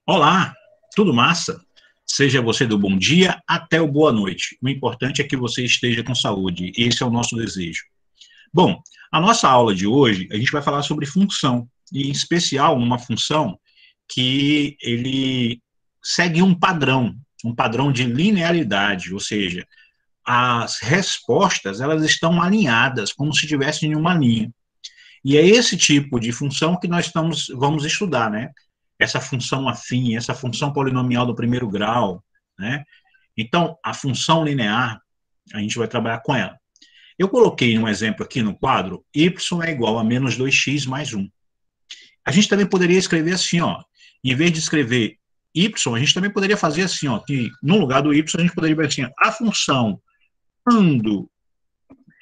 Olá, tudo massa? Seja você do bom dia até o boa noite. O importante é que você esteja com saúde. Esse é o nosso desejo. Bom, a nossa aula de hoje, a gente vai falar sobre função, e em especial uma função que ele segue um padrão de linearidade, ou seja, as respostas, elas estão alinhadas, como se estivessem em uma linha. E é esse tipo de função que vamos estudar, né? Essa função afim, essa função polinomial do primeiro grau, né? Então, a função linear, a gente vai trabalhar com ela. Eu coloquei um exemplo aqui no quadro, y é igual a menos 2x mais 1. A gente também poderia escrever assim, ó, em vez de escrever y, a gente também poderia fazer assim, ó, que no lugar do y a gente poderia ver assim, a função quando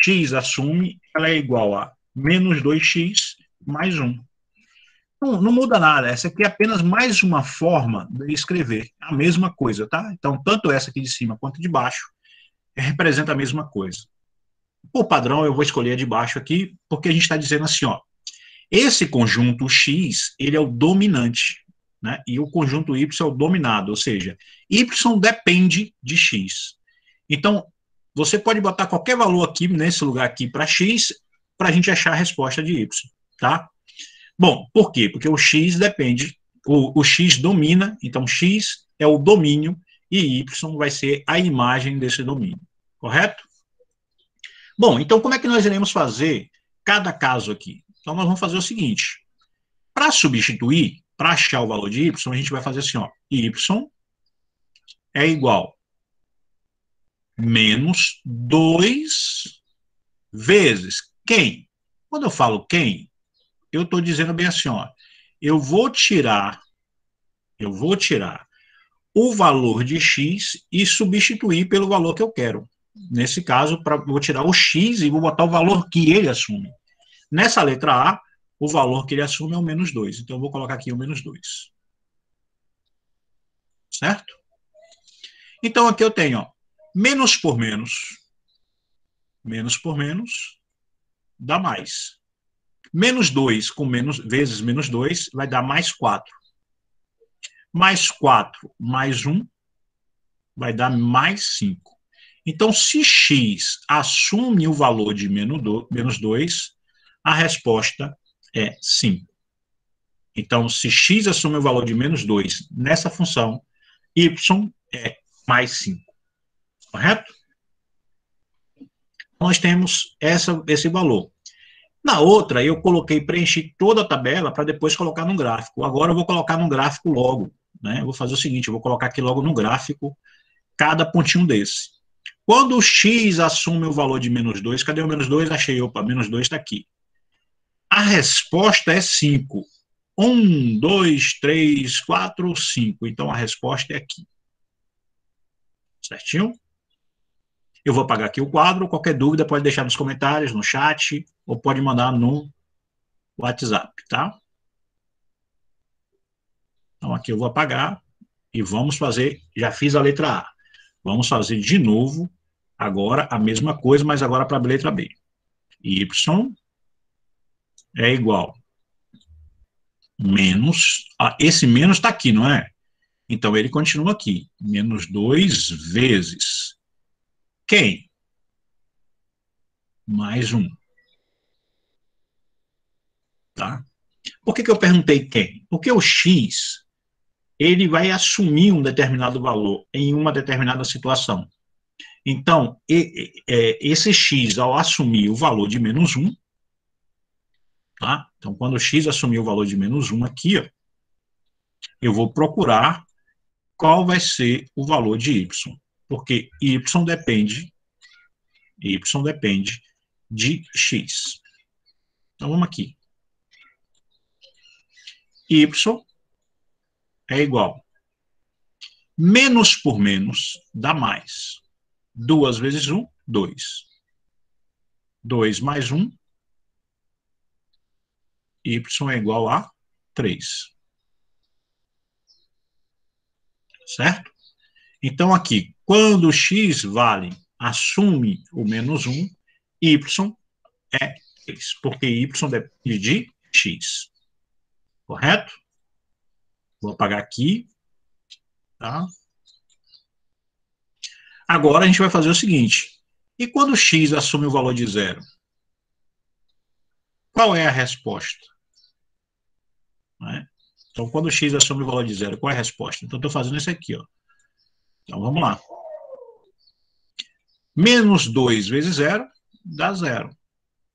x assume, ela é igual a menos 2x mais 1. Não muda nada, essa aqui é apenas mais uma forma de escrever a mesma coisa, tá? Então, tanto essa aqui de cima quanto de baixo representa a mesma coisa. Por padrão, eu vou escolher a de baixo aqui, porque a gente está dizendo assim, ó, esse conjunto X, ele é o dominante, né? E o conjunto Y é o dominado, ou seja, Y depende de X. Então, você pode botar qualquer valor aqui, nesse lugar aqui, para X, para a gente achar a resposta de Y, tá? Bom, por quê? Porque o X depende, o X domina, então X é o domínio e Y vai ser a imagem desse domínio, correto? Bom, então como é que nós iremos fazer cada caso aqui? Então nós vamos fazer o seguinte, para substituir, para achar o valor de Y, a gente vai fazer assim, ó, Y é igual menos 2 vezes quem? Quando eu falo quem, eu estou dizendo bem assim, ó, eu vou tirar o valor de x e substituir pelo valor que eu quero. Nesse caso, vou tirar o x e vou botar o valor que ele assume. Nessa letra A, o valor que ele assume é o menos 2. Então, eu vou colocar aqui o menos 2. Certo? Então, aqui eu tenho, ó, menos por menos, dá mais. Menos 2 com menos, vezes menos 2 vai dar mais 4. Mais 4 mais 1 vai dar mais 5. Então, se x assume o valor de menos 2, a resposta é 5. Então, se x assume o valor de menos 2 nessa função, y é mais 5. Correto? Nós temos esse valor. Na outra, eu preenchi toda a tabela para depois colocar no gráfico. Agora eu vou colocar no gráfico logo. Né? Eu vou fazer o seguinte, eu vou colocar aqui logo no gráfico cada pontinho desse. Quando o x assume o valor de menos 2, cadê o menos 2? Achei, opa, menos 2 está aqui. A resposta é 5. 1, 2, 3, 4, 5. Então a resposta é aqui. Certinho? Eu vou apagar aqui o quadro. Qualquer dúvida pode deixar nos comentários, no chat, ou pode mandar no WhatsApp, tá? Então aqui eu vou apagar e vamos fazer, já fiz a letra A. Vamos fazer de novo, agora a mesma coisa, mas agora para a letra B. Y é igual menos, esse menos está aqui, não é? Então ele continua aqui, menos 2 vezes quem? Mais 1. Tá? Por que eu perguntei quem? Porque o x, ele vai assumir um determinado valor em uma determinada situação. Então, esse x, ao assumir o valor de menos 1, tá? Então, quando o x assumir o valor de menos 1 aqui, ó, eu vou procurar qual vai ser o valor de y, porque y depende de x. Então, vamos aqui. Y é igual. Menos por menos dá mais. 2 vezes 1, 2. 2 mais 1, y é igual a 3. Certo? Então, aqui, quando x assume o menos 1, y é 3, porque y depende de x. Correto? Vou apagar aqui. Tá? Agora a gente vai fazer o seguinte. E quando x assume o valor de zero? Qual é a resposta? Né? Então, quando x assume o valor de zero, qual é a resposta? Então, estou fazendo isso aqui. Ó. Então, vamos lá. Menos 2 vezes zero dá zero.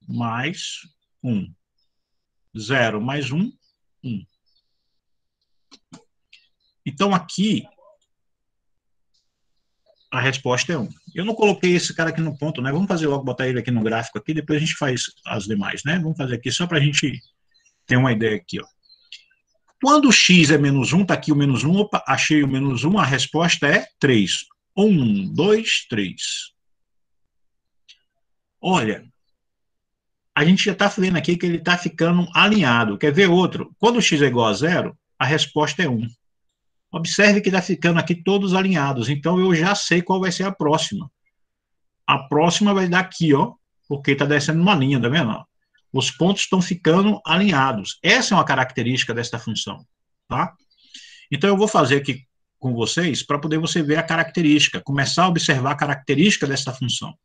Mais 1. 0 mais 1, 1. Então, aqui, a resposta é 1. Eu não coloquei esse cara aqui no ponto, né? Vamos fazer logo, botar ele aqui no gráfico aqui, depois a gente faz as demais, né? Vamos fazer aqui só para a gente ter uma ideia aqui, ó. Quando x é menos 1, está aqui o menos 1, opa, achei o menos 1, a resposta é 3. 1, 2, 3. Olha, a gente já está vendo aqui que ele está ficando alinhado. Quer ver outro? Quando x é igual a 0, a resposta é 1. Observe que está ficando aqui todos alinhados, então eu já sei qual vai ser a próxima. A próxima vai dar aqui, ó, porque está descendo uma linha, tá vendo? Os pontos estão ficando alinhados. Essa é uma característica desta função, tá? Então eu vou fazer aqui com vocês para poder você ver a característica, começar a observar a característica dessa função.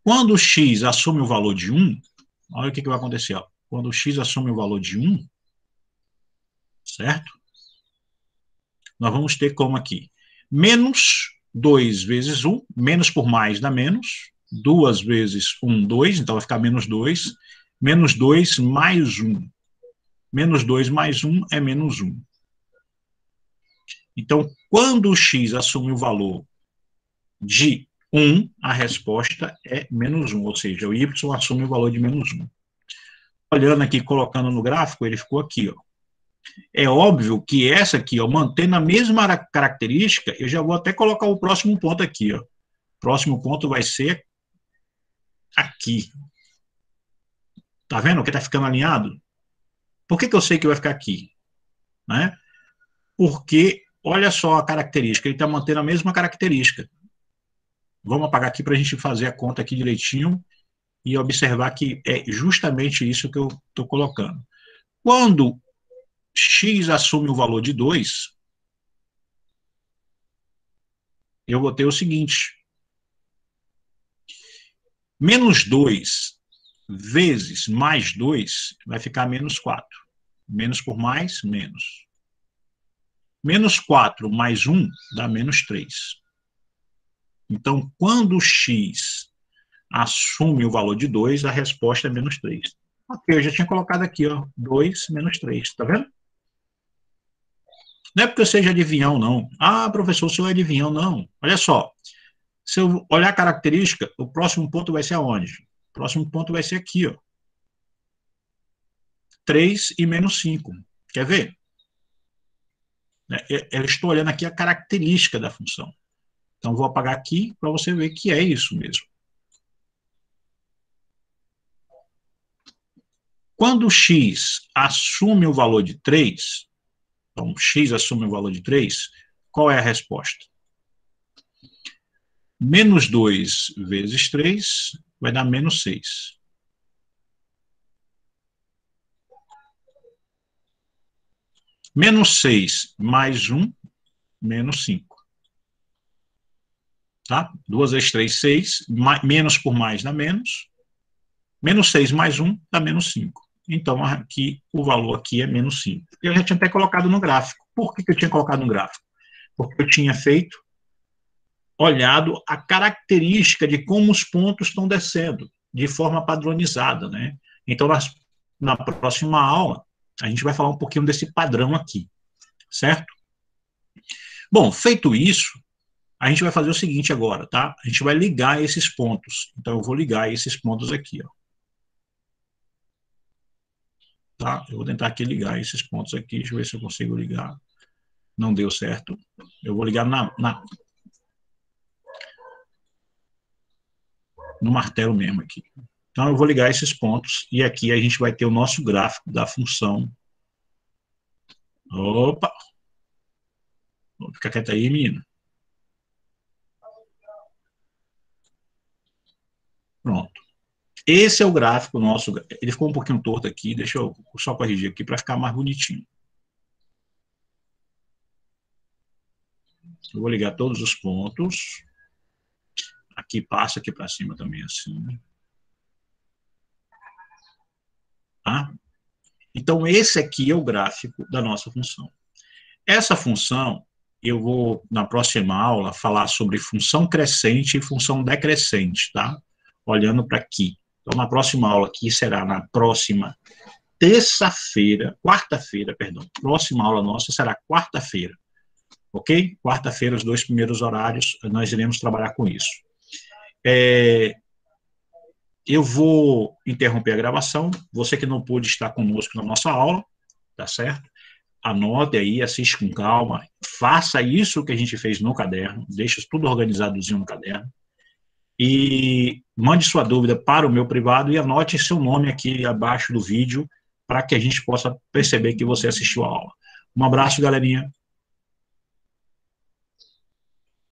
Quando o x assume o valor de 1, olha o que vai acontecer. Ó. Quando o x assume o valor de 1, certo? Nós vamos ter como aqui? Menos 2 vezes 1, menos por mais dá menos, 2 vezes 1, 2, então vai ficar menos 2, menos 2 mais 1. Menos 2 mais 1 é menos 1. Então, quando o x assume o valor de 1, a resposta é menos 1, ou seja, o y assume o valor de menos 1. Olhando aqui, colocando no gráfico, ele ficou aqui, ó. É óbvio que essa aqui, ó, mantendo a mesma característica, eu já vou até colocar o próximo ponto aqui, ó. O próximo ponto vai ser aqui. Tá vendo que tá ficando alinhado? Por que eu sei que vai ficar aqui? Né? Porque, olha só a característica, ele está mantendo a mesma característica. Vamos apagar aqui para a gente fazer a conta aqui direitinho e observar que é justamente isso que eu estou colocando. Quando x assume o valor de 2, eu vou ter o seguinte. Menos 2 vezes mais 2 vai ficar menos 4. Menos por mais, menos. Menos 4 mais 1 dá menos 3. Então, quando x assume o valor de 2, a resposta é menos 3. Ok, eu já tinha colocado aqui, ó, 2 menos 3, tá vendo? Não é porque eu seja adivinhão, não. Ah, professor, o senhor é adivinhão, não. Olha só, se eu olhar a característica, o próximo ponto vai ser aonde? O próximo ponto vai ser aqui, ó. 3 e menos 5. Quer ver? Eu estou olhando aqui a característica da função. Então, vou apagar aqui para você ver que é isso mesmo. Quando x assume o valor de 3, então x assume o valor de 3, qual é a resposta? Menos 2 vezes 3 vai dar menos 6. Menos 6 mais 1, menos 5. Tá? 2 vezes 3, 6. Menos por mais dá menos. Menos 6 mais 1 dá menos 5. Então, aqui, o valor aqui é menos 5. Eu já tinha até colocado no gráfico. Por que eu tinha colocado no gráfico? Porque eu tinha olhado a característica de como os pontos estão descendo, de forma padronizada, né? Então, na próxima aula, a gente vai falar um pouquinho desse padrão aqui, certo? Bom, feito isso, a gente vai fazer o seguinte agora, tá? A gente vai ligar esses pontos. Então, eu vou ligar esses pontos aqui, ó. Tá? Eu vou tentar aqui ligar esses pontos aqui, deixa eu ver se eu consigo ligar. Não deu certo. Eu vou ligar no martelo mesmo aqui. Então, eu vou ligar esses pontos e aqui a gente vai ter o nosso gráfico da função. Opa! Fica quieto aí, menino. Pronto. Esse é o gráfico nosso. Ele ficou um pouquinho torto aqui, deixa eu só corrigir aqui para ficar mais bonitinho. Eu vou ligar todos os pontos. Aqui passa aqui para cima também, assim. Tá? Então, esse aqui é o gráfico da nossa função. Essa função, eu vou, na próxima aula, falar sobre função crescente e função decrescente, tá? Olhando para aqui. Então, na próxima aula, que será na próxima terça-feira, quarta-feira, perdão. Próxima aula nossa será quarta-feira, ok? Quarta-feira, os 2 primeiros horários, nós iremos trabalhar com isso. Eu vou interromper a gravação. Você que não pôde estar conosco na nossa aula, tá certo? Anote aí, assiste com calma, faça isso que a gente fez no caderno, deixa tudo organizadozinho no caderno, e mande sua dúvida para o meu privado e anote seu nome aqui abaixo do vídeo, para que a gente possa perceber que você assistiu a aula. Um abraço, galerinha.